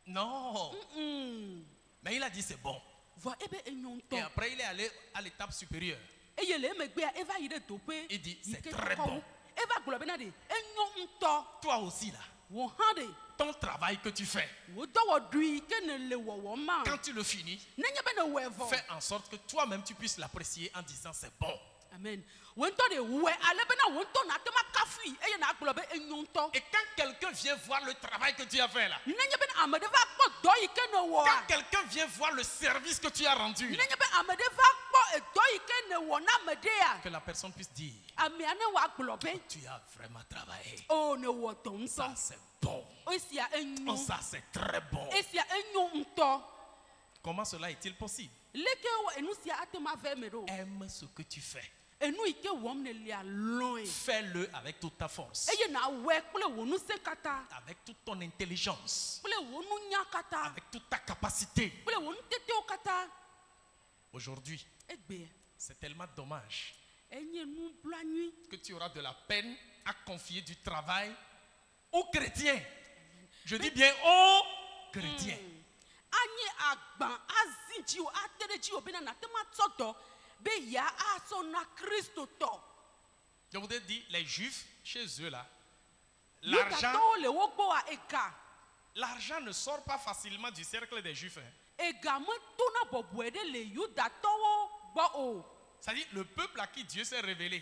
Non. Mais il a dit c'est bon. Vɔ ebe enyo Et ŋutɔ. après, il est allé à l'étape supérieure. Eye le emegbea eva yi ɖe doƒe. Il dit, yi c'est ke très kɔkɔ bon. wu. Eva gblɔ bena de enyo ŋutɔ. Toi aussi là, Wò hã de ton travail que tu fais, wò dɔwɔɖui yi ke ne le wɔwɔm ma. quand tu le finis, Nenye be ne wɔe vɔ. fais en sorte que toi-même tu puisses l'apprécier en disant c'est bon. Amen. Wò ŋutɔ de wɔe ale bena wò ŋutɔ nate ma kafui eye nagblɔ be enyo ŋutɔ. Et quand quelqu'un vient voir le travail que tu as fait là, Nenye be ame ɖe va kpɔ dɔ yi ke ne quand wɔa. quelqu'un vient voir le service que tu as rendu, là, Nenye be ame ɖe va kpɔ dɔ yi ke ne wɔ na ame ɖea. que la personne puisse dire, Amea ne wòagblɔ be tu as vraiment travaillé. o ne wɔ dɔ Ça ŋutɔ. c'est bon. Esia Oh, enyo. ça c'est très bon. Esia enyo ŋutɔ. Comment cela est-il possible? Leke wɔ enu sia ate ma ve me ɖo. Aime ce que tu fais. Enu yi ke wɔm ne lia lɔe. Fais-le avec toute ta force, Eye na wɔe kple wò ŋusẽ katã. avec toute ton intelligence, Kple wò nunya katã. avec toute ta capacité. Kple wò nutetewo katã. Aujourd'hui, Egbe. c'est tellement dommage Enye nublanui. que tu auras de la peine à confier du travail aux chrétiens. Je dis bien aux chrétiens. Anyi agba azi dzi o ate ɖe dzi o bena nate ma tsɔ dɔ be ya asɔ na Kristo tɔ. Je vous ai dit, les juifs, chez eux là, l'argent Yudatɔwo le wo gbɔa ega. ne sort pas facilement du cercle des juifs. Hein. Ega metona bɔbɔe ɖe le Yudatɔwo gbɔ o. C'est-à-dire le peuple à qui Dieu s'est révélé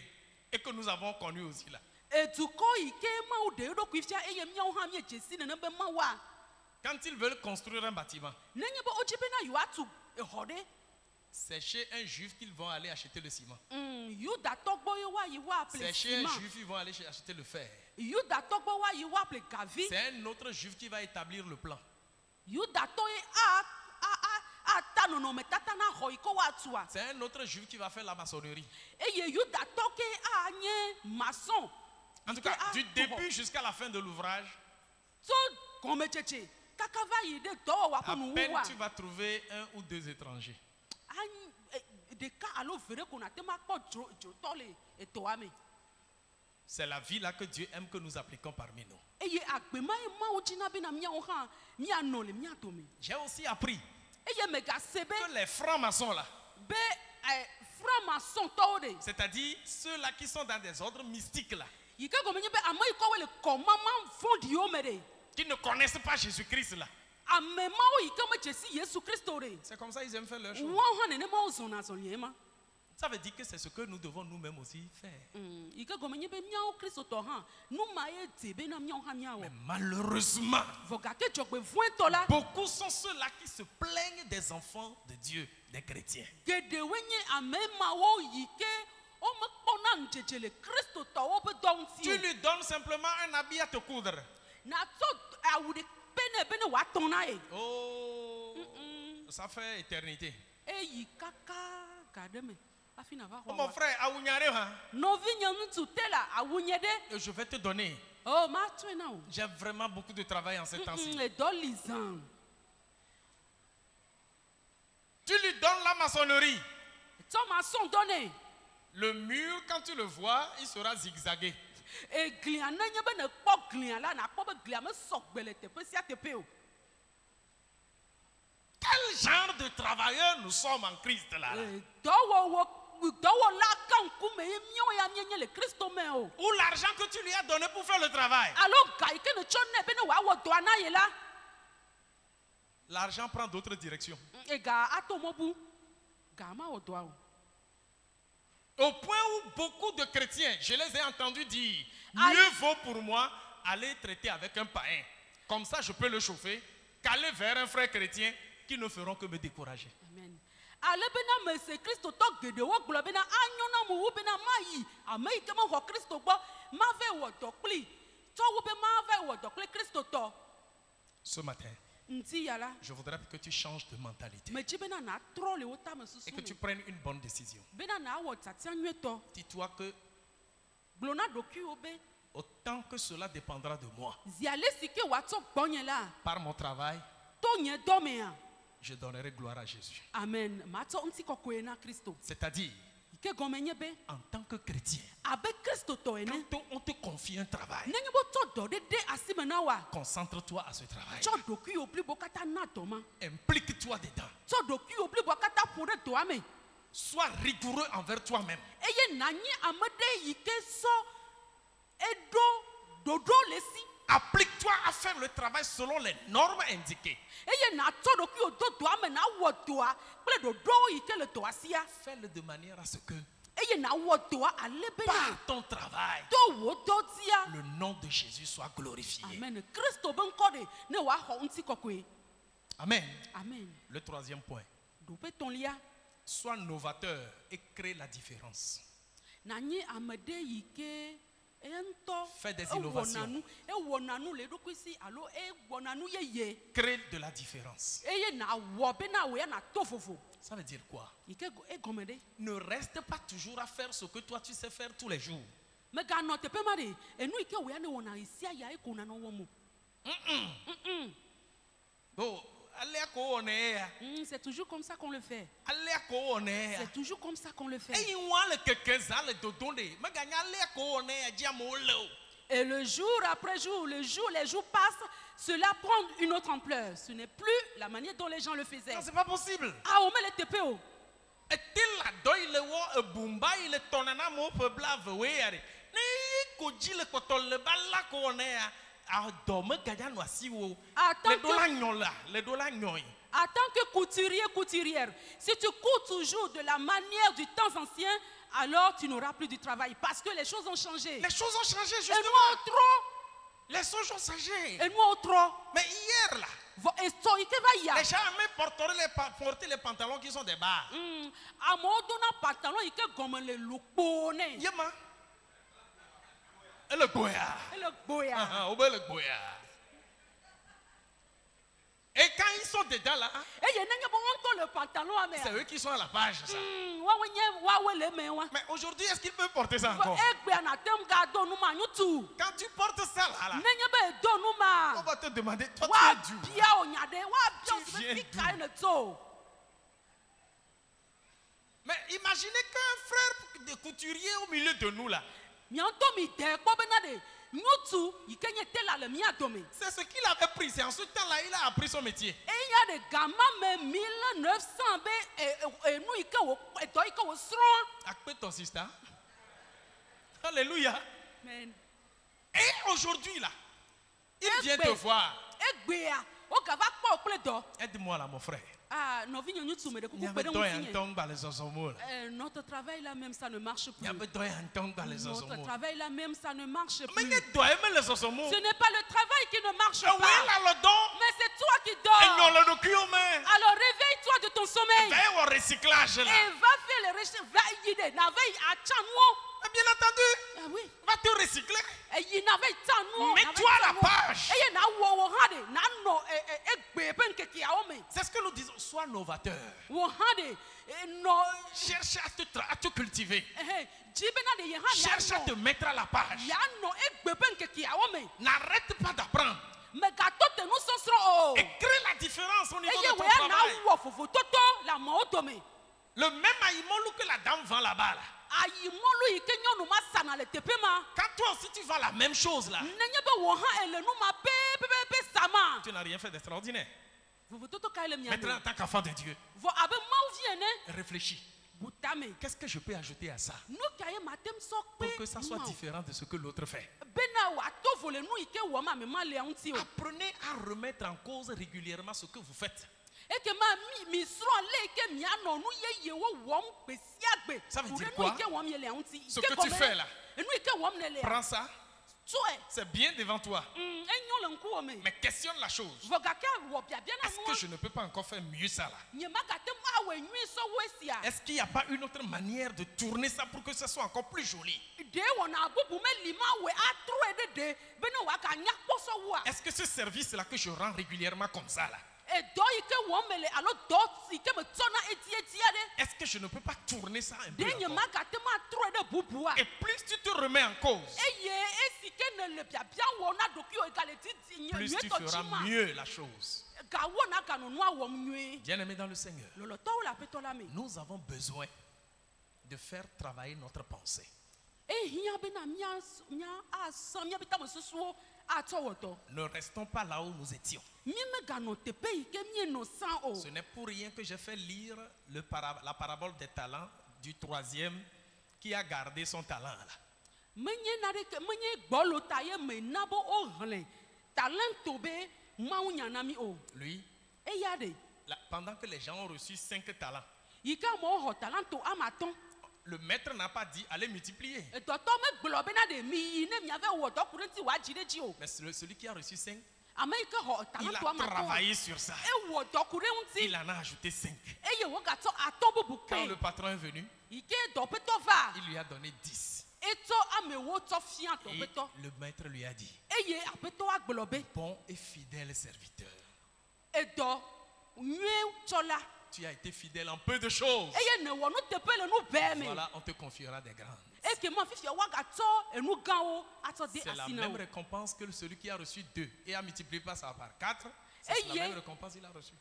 et que nous avons connu aussi là. Edukɔ yi ke Mawu ɖe eɖokui fia eye míawo hã míedze si nene be Mawua. Quand ils veulent construire un bâtiment, Nenye be wodzi bena yewoatu exɔ ɖe. c'est chez un juif qu'ils vont aller acheter le ciment. Yudatɔ gbɔ ye woayi woaƒle C'est chez un ciment. juif qu'ils vont aller acheter le fer. Yudatɔ gbɔ woayi woaƒle gavi. C'est un autre juif qui va établir le plan. Yudatɔ ye ata nɔnɔmetata na xɔ yi ke woatua. C'est un autre juif qui va faire la maçonnerie. Eye Yudatɔ ke anye maçon. En tout cas, du Atu xɔ. début jusqu'à la fin de l'ouvrage, Tso gɔmedzedze kaka va yi ɖe dɔwɔwa à ƒe peine nuwuwa. tu vas trouver un ou deux étrangers. Ɖeka alo ve ɖe ko nate ma kpɔ dzotɔ le etɔa me. C'est la vie là que Dieu aime que nous appliquions parmi nous. Eye agbema ye Mawu dzina bena míawo hã míanɔ le mía dome. J'ai aussi appris Eye megase be que les francs-maçons là, franc-maçon-tɔwo de. c'est-à-dire ceux-là qui sont dans des ordres mystiques là, Yi ke gɔme nye be ame yi kɔwoe le kɔmama vɔ̃ɖiwo me de. qui ne connaissent pas Jésus-Christ là. Ame mawo yi ke medze si Yesu Kristo de. C'est comme ça ils aiment faire leur chose. Woawo hã nenema wozɔna azɔlie ma. Ça veut dire que c'est ce que nous devons nous-mêmes aussi faire. Yi ke gɔme nye be míawo kristotɔ hã nu ma ye dze bena míawo hã Mais míawɔ. malheureusement, Vɔ gake dzɔgbevɔ̃etɔ la. beaucoup sont ceux-là qui se plaignent des enfants de Dieu, des chrétiens. Geɖewoe nye ame mawo yi ke womekpɔna ŋdzedze le kristotɔwo ƒe dɔ ŋuti Tu o. lui donnes simplement un habit à te coudre. Natsɔ awu ɖe pe nɛ bene wòatɔ na ye. Oh, ça fait éternité. Eyi kaka ga ɖe me hafi nava Oh, xɔ mon wa. frère, awunyare, hein, Nɔvinye ŋutsu te la awu nye ɖe. je vais te donner. O matsɔe na o. J'ai vraiment beaucoup de travail en ces temps-ci. Edɔ li zã. Tu lui donnes la maçonnerie. Tsɔ maçon dɔ nɛ. Le mur, quand tu le vois, il sera zigzagué. Eglia nenye be ne kpɔ glia la nakpɔ be glia me sɔgbe le teƒe sia teƒe o. Quel genre de travailleurs nous sommes en Christ là, là? Dɔwɔla ka ŋkume ye míawo ya míenye le Kristo me o. Ou l'argent que tu lui as donné pour faire le travail. Alo ga yi ke ne tsɔ nɛ be ne wòawɔ dɔa na ye la. L'argent prend d'autres directions. Ega ato mɔ bu. Ga ma wɔ dɔa o. Au point où beaucoup de chrétiens, je les ai entendus dire, mieux vaut pour moi aller traiter avec un païen. Comme ça, je peux le chauffer, qu'aller vers un frère chrétien qui ne feront que me décourager. Amen. Ale bena me se Kristo to gede wo glo bena anyona mu wo bena mayi amei ke mo ho Kristo gbo ma ve wo dokli to wo be ma ve wo dokli Kristo to. Ce matin, nti yala je voudrais que tu changes de mentalité me bena na tro le wo ta me susu et que tu prennes une bonne décision. bena na wo tsatia nwe to Dis-toi que glona doku obe autant que cela dépendra de moi, ziale sike wa to gbonye la par mon travail, to nye domea. je donnerai gloire à Jésus. Amen. Ma to nti kokoe na Kristo. C'est-à-dire, Ike gomenye be en tant que chrétien, abe Kristo to ene quand on te confie un travail, nenye bo to do de asimena wa concentre-toi à ce travail. to doku obli bo kata na doma Implique-toi dedans. to doku obli bo kata pore do ame Sois rigoureux envers toi-même. eye nanyi amede yike so edo dodo lesi Applique-toi à faire le travail selon les normes indiquées. eye na to doku odo do ame na wo doa ple dodo yike le do asia Fais-le de manière à ce que, eye na wo doa alebe par na ton travail, to wo do tia. le nom de Jésus soit glorifié. Amen. Kristo ben kode ne wa ho nti kokoe. Amen. Amen. Le troisième point. Do pe ton lia Sois novateur et crée la différence. nanyi amede yike ento Fais des innovations. e wonanu le dokwisi alo e wonanu ye Crée de la différence. eye na wo be na we na tofofo Ça veut dire quoi? yike e gomede Ne reste pas toujours à faire ce que toi tu sais faire tous les jours. me ga no te pe mari enu ike we na wona isia ya e kona no wo mu Oh, allez à quoi on est? c'est toujours comme ça qu'on le fait. Allez à quoi on est? C'est toujours comme ça qu'on le fait. Et il y a quelques-uns le dodonné. Mais gagne allez à quoi on est? Dis à mon lot. Et le jour après jour, les jours passent, cela prend une autre ampleur. Ce n'est plus la manière dont les gens le faisaient. Non, c'est pas possible. Ah, on met les TPO. Et tel la doi le wo bumba il est tonana mo pe blave weare. Ne ko ji le kotol le balla ko on est a dome gaja no asiwo. Le dola nyoy. En tant que couturier, couturière, si tu cours toujours de la manière du temps ancien, alors tu n'auras plus du travail parce que les choses ont changé. Les choses ont changé Et justement. nous trop. Les choses ont changé. Et nous trop. Mais hier là, Les les gens même porter les pantalons qui sont des bas. À mon donné pantalon, il est comme le loupone. Yema. Et le goya. Et le boya. Le goya. Et quand ils sont dedans là, Et il y a le pantalon à mer. c'est eux qui sont à la page ça. Mais aujourd'hui, est-ce qu'ils peuvent porter ça encore? Quand tu portes ça là, on va te demander, toi tu es d'où? Mais imaginez qu'un frère de couturier au milieu de nous là, c'est ce qu'il avait pris. C'est en ce temps-là il a appris son métier. Et il y a des gamins, mais 1900 et nous, Accepte ton sister. Alléluia. Amen. Et aujourd'hui là, il vient te voir. Aide-moi là, mon frère. Ah, Les notre travail là même ça ne marche plus. Notre Notre travail là même ça ne marche plus. Mais Ce n'est pas le travail qui ne marche pas. Mais c'est toi qui dors. Alors réveille-toi de ton sommeil. Va au recyclage Et là. va faire les recherches. Va y aller. Bien entendu, Ah oui. va te recycler. Mets-toi Mets-toi à la page. page. C'est ce que nous disons. Sois novateur. Cherche à te cultiver. Cherche à te mettre à la page. N'arrête pas d'apprendre. Et crée la différence au niveau de ton travail. Le même aïmolou que la dame vend là-bas là. Quand toi aussi tu vends la même chose là, tu n'as rien fait d'extraordinaire. Maintenant en tant qu'enfant de Dieu, réfléchis. Qu'est-ce que je peux ajouter à ça pour que ça soit différent de ce que l'autre fait? Apprenez Apprenez à remettre en cause régulièrement ce que vous faites. Ça veut dire quoi? Ce que tu fais là, prends ça. C'est bien devant toi. Mais questionne la chose. Est-ce que je ne peux pas encore faire mieux ça là? Est-ce qu'il n'y a pas une autre manière de tourner ça pour que ça soit encore plus joli? Est-ce que ce service là que je rends régulièrement comme ça là, est-ce que je ne peux pas tourner ça un peu encore? Et plus tu te remets en cause, plus tu feras mieux la chose. Bien-aimé dans le Seigneur, nous avons besoin de faire travailler notre pensée. Ne restons pas là où nous étions. Ce n'est pour rien que j'ai fait lire la parabole des talents du troisième qui a gardé son talent là. Lui, pendant que les gens ont reçu 5 talents, le maître n'a pas dit allez multiplier. Mais celui qui a reçu 5, il a travaillé sur ça. Il en a ajouté 5. Quand le patron est venu, il lui a donné 10. Et le maître lui a dit, bon et fidèle serviteur, tu as été fidèle en peu de choses. Voilà, on te confiera des grandes. C'est la même récompense que celui qui a reçu 2 et a multiplié ça par 4. C'est la même récompense qu'il a reçue.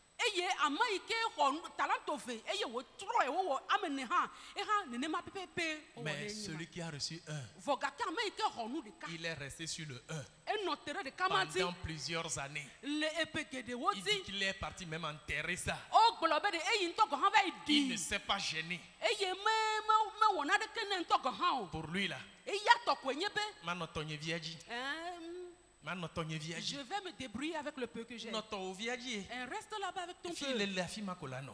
Mais celui qui a reçu 1, il est resté sur le 1 pendant plusieurs années. Il dit qu'il est parti même enterrer ça. Il ne s'est pas gêné. Pour lui là, je vais me débrouiller avec le peu que j'ai. Reste là-bas avec ton peu.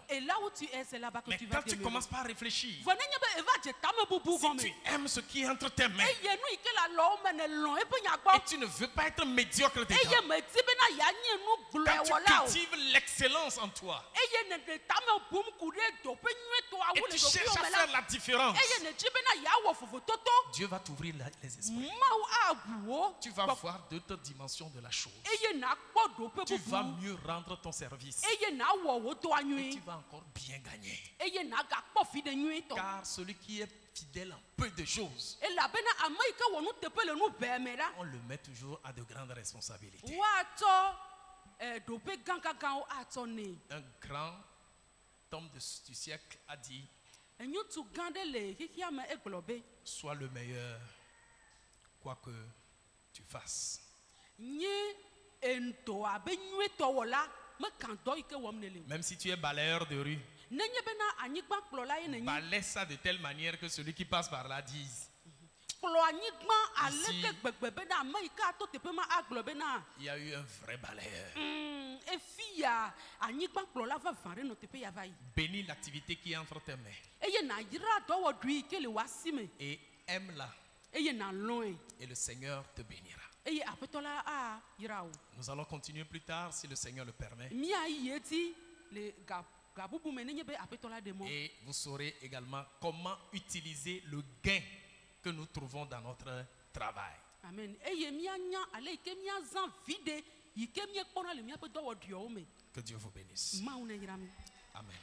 Et là où tu es, c'est là-bas que tu vas. Mais quand tu commences pas à réfléchir, si tu aimes ce qui est entre tes mains et tu ne veux pas être médiocre dedans, quand tu cultives l'excellence en toi et tu cherches à faire la différence, Dieu va t'ouvrir les esprits. Tu vas voir d'autres dimensions de la chose. Tu vas mieux rendre ton service et tu vas encore bien gagner. Car celui qui est fidèle en peu de choses, on le met toujours à de grandes responsabilités. Un grand homme du siècle a dit, sois le meilleur quoi que tu fasses. Même si tu es balayeur de rue, balaye ça de telle manière que celui qui passe par là dise, ici, il y a eu un vrai balayeur. Bénis l'activité qui est entre tes mains et aime-la et le Seigneur te bénira. Nous allons continuer plus tard si le Seigneur le permet. Et vous saurez également comment utiliser le gain que nous trouvons dans notre travail. Amen. Que Dieu vous bénisse. Amen. Amen.